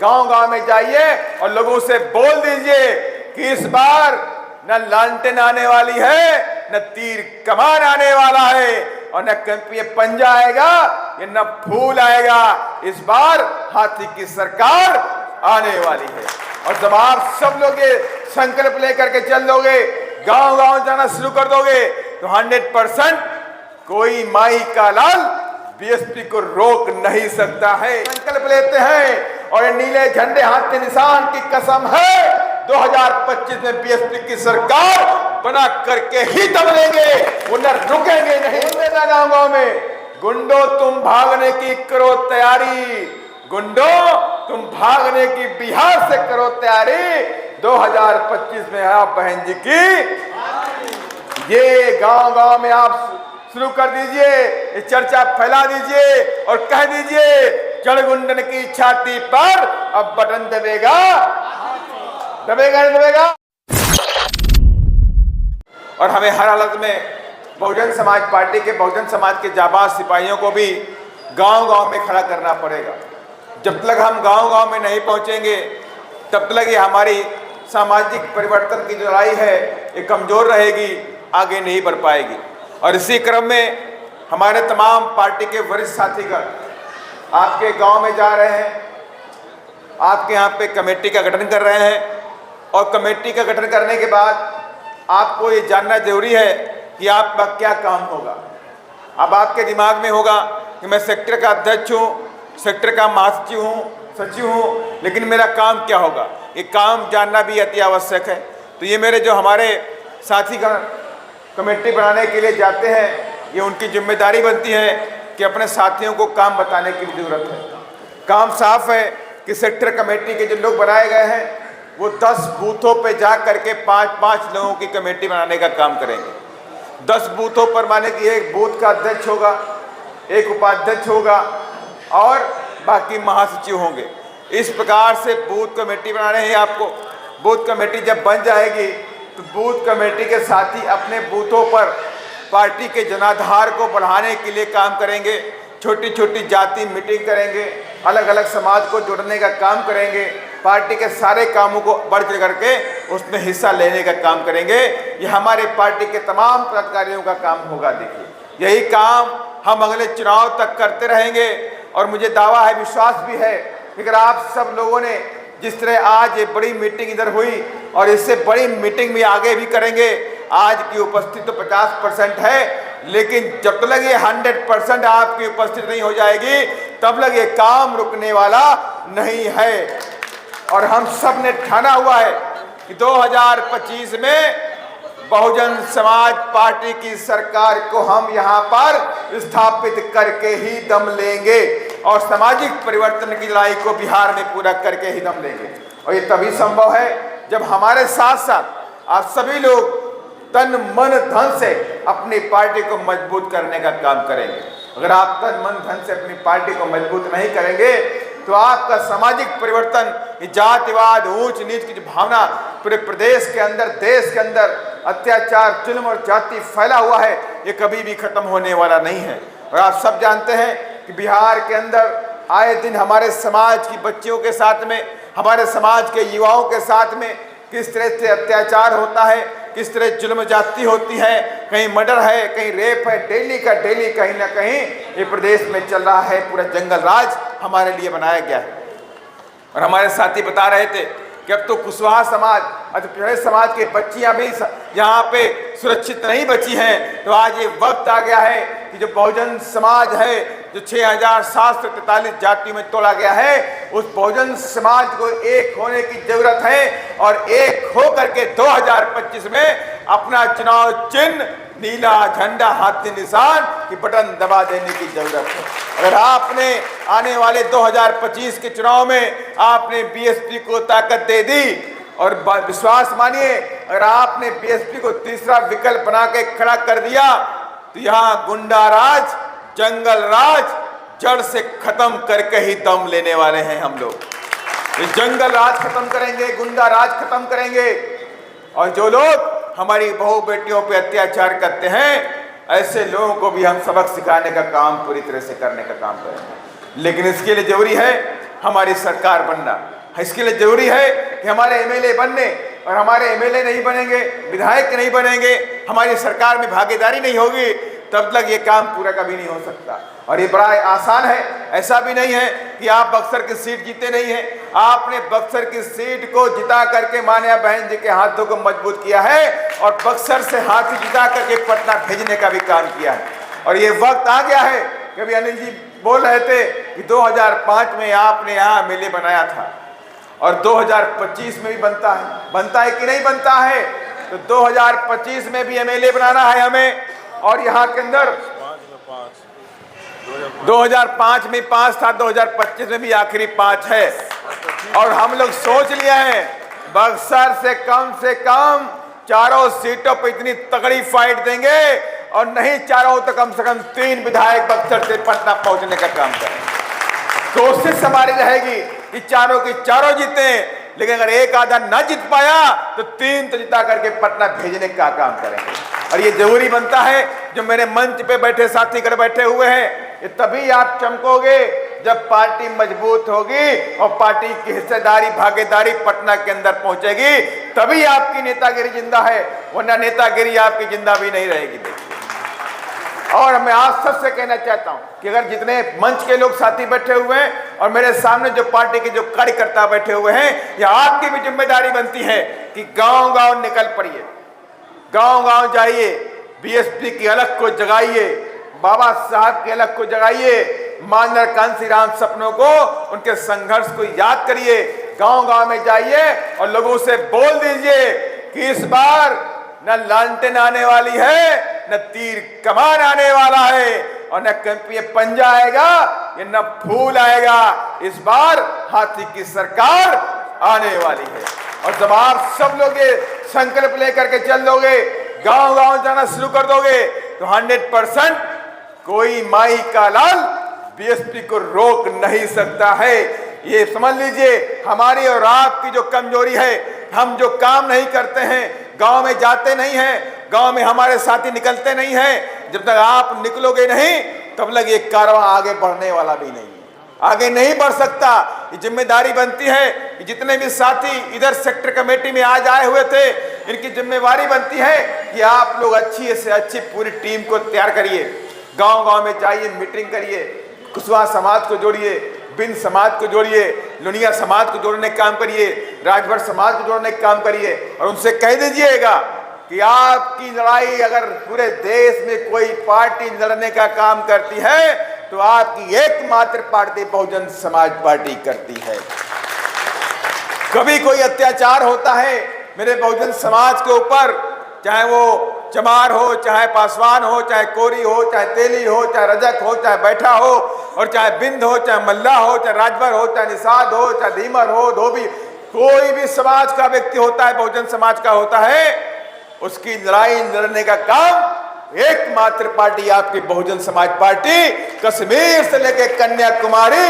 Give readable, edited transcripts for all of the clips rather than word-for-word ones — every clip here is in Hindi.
गांव-गांव में जाइए और लोगों से बोल दीजिए कि इस बार न लालटेन आने वाली है, न तीर कमान आने वाला है और न ये पंजा आएगा, ये न फूल आएगा। इस बार हाथी की सरकार आने वाली है। और जब आप सब लोग ये संकल्प लेकर के चल दोगे, गांव-गांव जाना शुरू कर दोगे, तो 100% कोई माई का लाल बीएसपी को रोक नहीं सकता है। संकल्प लेते हैं और ये नीले झंडे हाथ के निशान की कसम है, 2025 में बीएसपी की सरकार बना करके ही दम लेंगे, वो न रुकेंगे नहीं। गांव-गांव में गुंडों तुम भागने की करो तैयारी, गुंडों तुम भागने की बिहार से करो तैयारी। 2025 में आप बहन जी की ये गांव-गांव में आप शुरू कर दीजिए, ये चर्चा फैला दीजिए और कह दीजिए जड़गुंडन की छाती पर अब बटन दबेगा, दबेगा नहीं दबेगा। और हमें हर हालत में बहुजन समाज पार्टी के, बहुजन समाज के जाबाज सिपाहियों को भी गांव-गांव में खड़ा करना पड़ेगा। जब तक हम गांव-गांव में नहीं पहुंचेंगे तब तक ये हमारी सामाजिक परिवर्तन की जो लड़ाई है ये कमजोर रहेगी, आगे नहीं बढ़ पाएगी। और इसी क्रम में हमारे तमाम पार्टी के वरिष्ठ साथीगण आपके गांव में जा रहे हैं, आपके यहाँ पे कमेटी का गठन कर रहे हैं और कमेटी का गठन करने के बाद आपको ये जानना जरूरी है कि आपका क्या काम होगा। अब आपके दिमाग में होगा कि मैं सेक्टर का अध्यक्ष हूँ, सेक्टर का महासचिव हूँ, सचिव हूँ, लेकिन मेरा काम क्या होगा, ये काम जानना भी अति आवश्यक है। तो ये मेरे जो हमारे साथीगण कमेटी बनाने के लिए जाते हैं, ये उनकी जिम्मेदारी बनती है कि अपने साथियों को काम बताने की जरूरत है। काम साफ है कि सेक्टर कमेटी के जो लोग बनाए गए हैं वो 10 बूथों पे जा करके 5-5 लोगों की कमेटी बनाने का काम करेंगे। 10 बूथों पर माने कि एक बूथ का अध्यक्ष होगा, एक उपाध्यक्ष होगा और बाकी महासचिव होंगे। इस प्रकार से बूथ कमेटी बनाने हैं आपको। बूथ कमेटी जब बन जाएगी तो बूथ कमेटी के साथी अपने बूथों पर पार्टी के जनाधार को बढ़ाने के लिए काम करेंगे, छोटी छोटी जाति मीटिंग करेंगे, अलग अलग समाज को जोड़ने का काम करेंगे, पार्टी के सारे कामों को बढ़ चढ़ करके उसमें हिस्सा लेने का काम करेंगे। ये हमारे पार्टी के तमाम पदाधिकारियों का काम होगा। देखिए यही काम हम अगले चुनाव तक करते रहेंगे और मुझे दावा है, विश्वास भी है कि अगर आप सब लोगों ने जिस तरह आज ये बड़ी मीटिंग इधर हुई और इससे बड़ी मीटिंग भी आगे भी करेंगे। आज की उपस्थिति तो 50% है, लेकिन जब तक ये 100% आपकी उपस्थिति नहीं हो जाएगी तब तक ये काम रुकने वाला नहीं है। और हम सब ने ठाना हुआ है कि 2025 में बहुजन समाज पार्टी की सरकार को हम यहाँ पर स्थापित करके ही दम लेंगे और सामाजिक परिवर्तन की लड़ाई को बिहार में पूरा करके ही दम लेंगे। और ये तभी संभव है जब हमारे साथ साथ आप सभी लोग तन मन धन से अपनी पार्टी को मजबूत करने का काम करेंगे। अगर आप तन मन धन से अपनी पार्टी को मजबूत नहीं करेंगे तो आपका सामाजिक परिवर्तन, जातिवाद, ऊंच नीच की जो भावना पूरे प्रदेश के अंदर, देश के अंदर अत्याचार, जुल्म और जाति फैला हुआ है, ये कभी भी खत्म होने वाला नहीं है। और आप सब जानते हैं कि बिहार के अंदर आए दिन हमारे समाज की बच्चियों के साथ में, हमारे समाज के युवाओं के साथ में किस तरह से अत्याचार होता है, किस तरह जुल्म जाती होती है, कहीं मर्डर है, कहीं रेप है, डेली का डेली कहीं ना कहीं ये प्रदेश में चल रहा है। पूरा जंगल राज हमारे लिए बनाया गया है। और हमारे साथी बता रहे थे कि अब तो कुशवाहा समाज, पिछड़े समाज की बच्चियां भी यहाँ पे सुरक्षित नहीं बची हैं। तो आज ये वक्त आ गया है कि जो बहुजन समाज है, जो 6743 जातियों में तोड़ा गया है, उस बहुजन समाज को एक होने की जरूरत है और एक हो करके 2025 में अपना चुनाव चिन्ह नीला झंडा हाथी निशान की बटन दबा देने की जरूरत है। अगर आपने आने वाले 2025 के चुनाव में आपने बीएसपी को ताकत दे दी और विश्वास मानिए, अगर आपने बीएसपी को तीसरा विकल्प बना के खड़ा कर दिया तो यहाँ गुंडा राज, जंगल राज जड़ से खत्म करके ही दम लेने वाले हैं हम लोग। जंगल राज खत्म करेंगे, गुंडा राज खत्म करेंगे और जो लोग हमारी बहू बेटियों पे अत्याचार करते हैं ऐसे लोगों को भी हम सबक सिखाने का काम पूरी तरह से करने का काम करेंगे। लेकिन इसके लिए जरूरी है हमारी सरकार बनना। इसके लिए जरूरी है कि हमारे एमएलए बनने, और हमारे एमएलए नहीं बनेंगे, विधायक नहीं बनेंगे, हमारी सरकार में भागीदारी नहीं होगी, तब तक ये काम पूरा कभी नहीं हो सकता। और ये बड़ा आसान है, ऐसा भी नहीं है कि आप बक्सर की सीट जीते नहीं है। आपने बक्सर की सीट को जिता करके मान्या बहन जी के हाथों को मजबूत किया है और बक्सर से हाथी जिता करके पटना भेजने का भी काम किया है। और ये वक्त आ गया है, कभी अनिल जी बोल रहे थे कि 2005 में आपने यहाँ एमएलए बनाया था और 2025 में भी बनता है कि नहीं बनता है? तो 2025 में भी एमएलए बनाना है हमें। और यहाँ के अंदर 2005 में 5 था, 2025 में भी आखिरी 5 है। और हम लोग सोच लिए हैं बक्सर से कम चारों सीटों पर इतनी तगड़ी फाइट देंगे, और नहीं चारों तो कम से कम 3 विधायक बक्सर से पटना पहुंचने का काम करेंगे। कोशिश हमारी रहेगी कि चारों की चारों जीते, लेकिन अगर एक आधा ना जीत पाया तो 3 तो जिता करके पटना भेजने का काम करेंगे। और ये जरूरी बनता है, जो मेरे मंच पे बैठे साथी कर बैठे हुए हैं, ये तभी आप चमकोगे जब पार्टी मजबूत होगी और पार्टी की हिस्सेदारी भागीदारी पटना के अंदर पहुंचेगी, तभी आपकी नेतागिरी जिंदा है, वरना नेतागिरी आपकी जिंदा भी नहीं रहेगी। देखिए, और मैं आज सबसे कहना चाहता हूं कि अगर जितने मंच के लोग साथी बैठे हुए हैं और मेरे सामने जो पार्टी के जो कार्यकर्ता बैठे हुए हैं, यह आपकी भी जिम्मेदारी बनती है कि गांव-गांव निकल पड़िए, गांव-गांव जाइए, बीएसपी की अलग को जगाइए, बाबा साहब की अलग को जगाइए, मानर कांसीराम सपनों को, उनके संघर्ष को याद करिए, गांव-गांव में जाइए और लोगों से बोल दीजिए कि इस बार न लालटेन आने वाली है, न तीर कमान आने वाला है, और न ये पंजा आएगा, ये न फूल आएगा। इस बार हाथी की सरकार आने वाली है। और जब आप सब लोग ये संकल्प लेकर के चल दोगे, गांव-गांव जाना शुरू कर दोगे, तो 100% कोई माई का लाल बीएसपी को रोक नहीं सकता है। ये समझ लीजिए, हमारी और आपकी जो कमजोरी है, हम जो काम नहीं करते हैं, गांव में जाते नहीं हैं, गांव में हमारे साथी निकलते नहीं हैं, जब तक आप निकलोगे नहीं तब तक ये कारवां आगे बढ़ने वाला भी नहीं है, आगे नहीं बढ़ सकता। ये जिम्मेदारी बनती है कि जितने भी साथी इधर सेक्टर कमेटी में आज आए हुए थे, इनकी जिम्मेवारी बनती है कि आप लोग अच्छी से अच्छी पूरी टीम को तैयार करिए, गांव-गांव में जाइए, मीटिंग करिए, कुशवाहा समाज को जोड़िए, बिंद समाज को जोड़िए, लुनिया समाज को जोड़ने का काम करिए, राजभर समाज को जोड़ने का काम करिए, और उनसे कह दीजिएगा कि आपकी लड़ाई अगर पूरे देश में कोई पार्टी लड़ने का काम करती है तो आपकी एकमात्र पार्टी बहुजन समाज पार्टी करती है। कभी कोई अत्याचार होता है मेरे बहुजन समाज के ऊपर, चाहे वो चमार हो, चाहे पासवान हो, चाहे कोरी हो, चाहे तेली हो, चाहे रजक हो, चाहे बैठा हो, और चाहे बिंद हो, चाहे मल्ला हो, चाहे राजभर हो, चाहे निषाद हो, चाहे धीमर हो, धोबी, कोई भी समाज का व्यक्ति होता है, बहुजन समाज का होता है, उसकी लड़ाई लड़ने का काम एकमात्र पार्टी आपकी बहुजन समाज पार्टी कश्मीर से लेकर कन्याकुमारी,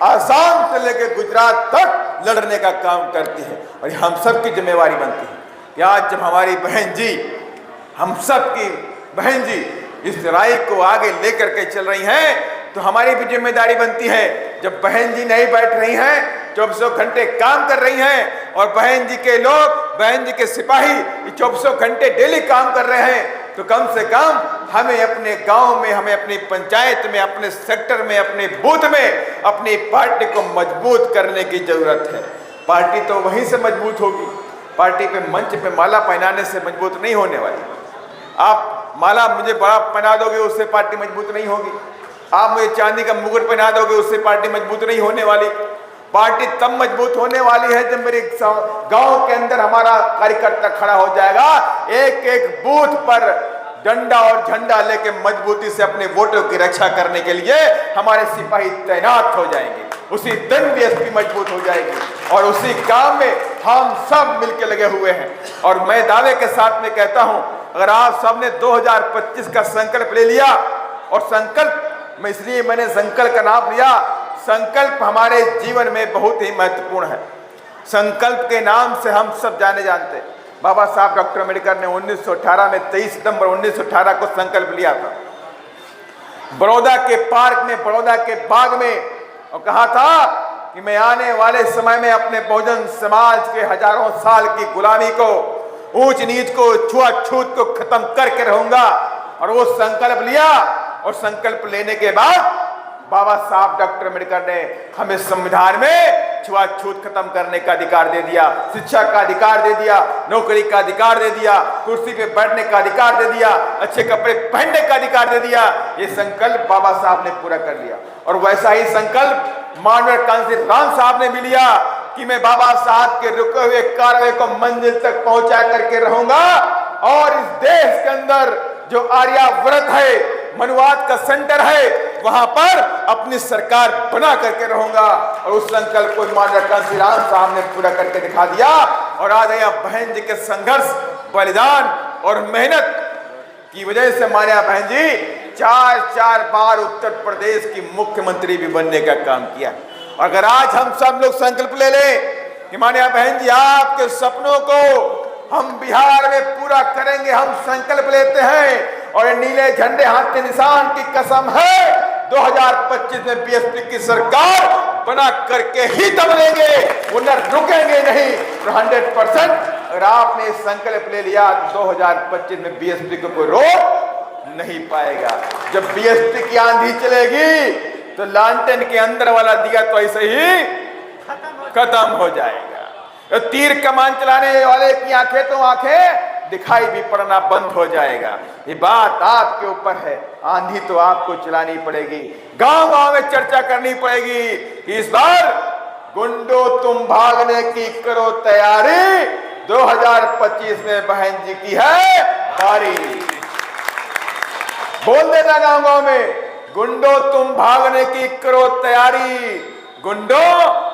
आसाम से लेकर गुजरात तक लड़ने का काम करती है। और हम सबकी जिम्मेवारी बनती है कि आज जब हमारी बहन जी, हम सब की बहन जी इस लड़ाई को आगे लेकर के चल रही हैं, तो हमारी भी जिम्मेदारी बनती है, जब बहन जी नहीं बैठ रही हैं, 24 घंटे काम कर रही हैं, और बहन जी के लोग, बहन जी के सिपाही 24 घंटे डेली काम कर रहे हैं, तो कम से कम हमें अपने गांव में, हमें अपनी पंचायत में, अपने सेक्टर में, अपने बूथ में अपनी पार्टी को मजबूत करने की जरूरत है। पार्टी तो वहीं से मजबूत होगी, पार्टी पे मंच पे माला पहनाने से मजबूत नहीं होने वाली। आप माला मुझे बड़ा पहना दोगे, उससे पार्टी मजबूत नहीं होगी। आप मुझे चांदी का मुकुट पहना दोगे, उससे पार्टी मजबूत नहीं होने वाली। पार्टी तब मजबूत होने वाली है जब मेरे गांव के अंदर हमारा कार्यकर्ता खड़ा हो जाएगा, एक एक बूथ पर डंडा और झंडा लेके मजबूती से अपने वोटों की रक्षा करने के लिए हमारे सिपाही तैनात हो जाएंगे। उसी दिन बीएसपी मजबूत हो जाएगी, और उसी काम में हम सब मिलकर लगे हुए हैं। और मैं दावे के साथ में कहता हूं, अगर आप सबने 2025 का संकल्प ले लिया, और संकल्प में इसलिए मैंने संकल्प का नाम लिया, संकल्प हमारे जीवन में बहुत ही महत्वपूर्ण है। संकल्प के नाम से हम सब जाने जानते हैं। बाबा साहब डॉक्टर अम्बेडकर ने 1918 में 23 सितंबर 1918 को संकल्प लिया था, बड़ौदा के पार्क में, बड़ौदा के बाग में, और कहा था कि मैं आने वाले समय में अपने बहुजन समाज के हजारों साल की गुलामी को, ऊंच नीच को, छुआछूत को खत्म करके रहूंगा। और वो संकल्प लिया और संकल्प लेने के बाद बाबा साहब डॉक्टर अम्बेडकर ने हमें संविधान में छुआछूत खत्म करने का अधिकार दे दिया, शिक्षा का अधिकार दे दिया, नौकरी का अधिकार दे दिया, कुर्सी पे बैठने का अधिकार दे दिया, अच्छे कपड़े पहनने का अधिकार दे दिया। ये संकल्प बाबा साहब ने पूरा कर लिया। और वैसा ही संकल्प मानव कांसी राम साहब ने भी लिया कि मैं बाबा साहब के रुके हुए कार्य को मंजिल तक पहुंचा करके रहूंगा और इस देश के अंदर जो आर्यावर्त है, मनुवाद का सेंटर है, वहां पर अपनी सरकार बना करके रहूंगा। और उस संकल्प को मानव कांसी राम साहब ने पूरा करके दिखा दिया। और आज यहाँ बहन जी के संघर्ष, बलिदान और मेहनत की वजह से मान्या बहन जी 4 बार उत्तर प्रदेश की मुख्यमंत्री भी बनने का काम किया। अगर आज हम सब लोग संकल्प ले लें कि मान्या बहन जी आपके सपनों को हम बिहार में पूरा करेंगे, हम संकल्प लेते हैं और नीले झंडे हाथ के निशान की कसम है 2025 में बीएसपी की सरकार बना करके ही दम लेंगे, वो न रुकेंगे नहीं। तो 100% अगर आपने संकल्प ले लिया तो 2025 में बीएसपी को कोई रोक नहीं पाएगा। जब बीएसपी की आंधी चलेगी तो लालटेन के अंदर वाला दिया तो ऐसे ही खत्म हो जाएगा। तो तीर कमान चलाने वाले की आंखें तो आंखें दिखाई भी पड़ना बंद हो जाएगा। ये बात आपके ऊपर है, आंधी तो आपको चलानी पड़ेगी, गांव गांव में चर्चा करनी पड़ेगी। इस बार गुंडो तुम भागने की करो तैयारी, 2025 में बहन जी की है बारी। बोल देना गांव गांव में, गुंडो तुम भागने की करो तैयारी, गुंडो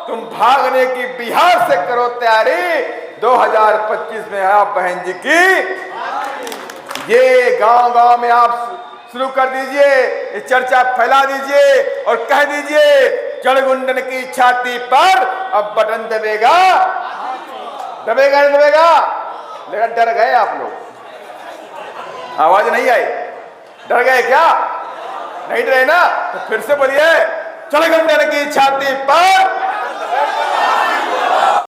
तुम भागने की बिहार से करो तैयारी, 2025 में आप बहन जी की। ये गांव गांव में आप शुरू कर दीजिए, ये चर्चा फैला दीजिए और कह दीजिए जड़गुंडन की छाती पर अब बटन दबेगा, दबेगा नहीं दबेगा? लेकिन डर गए आप लोग, आवाज नहीं आई, डर गए क्या? नहीं डरे ना? तो फिर से बोलिए, जड़गुंडन की छाती पर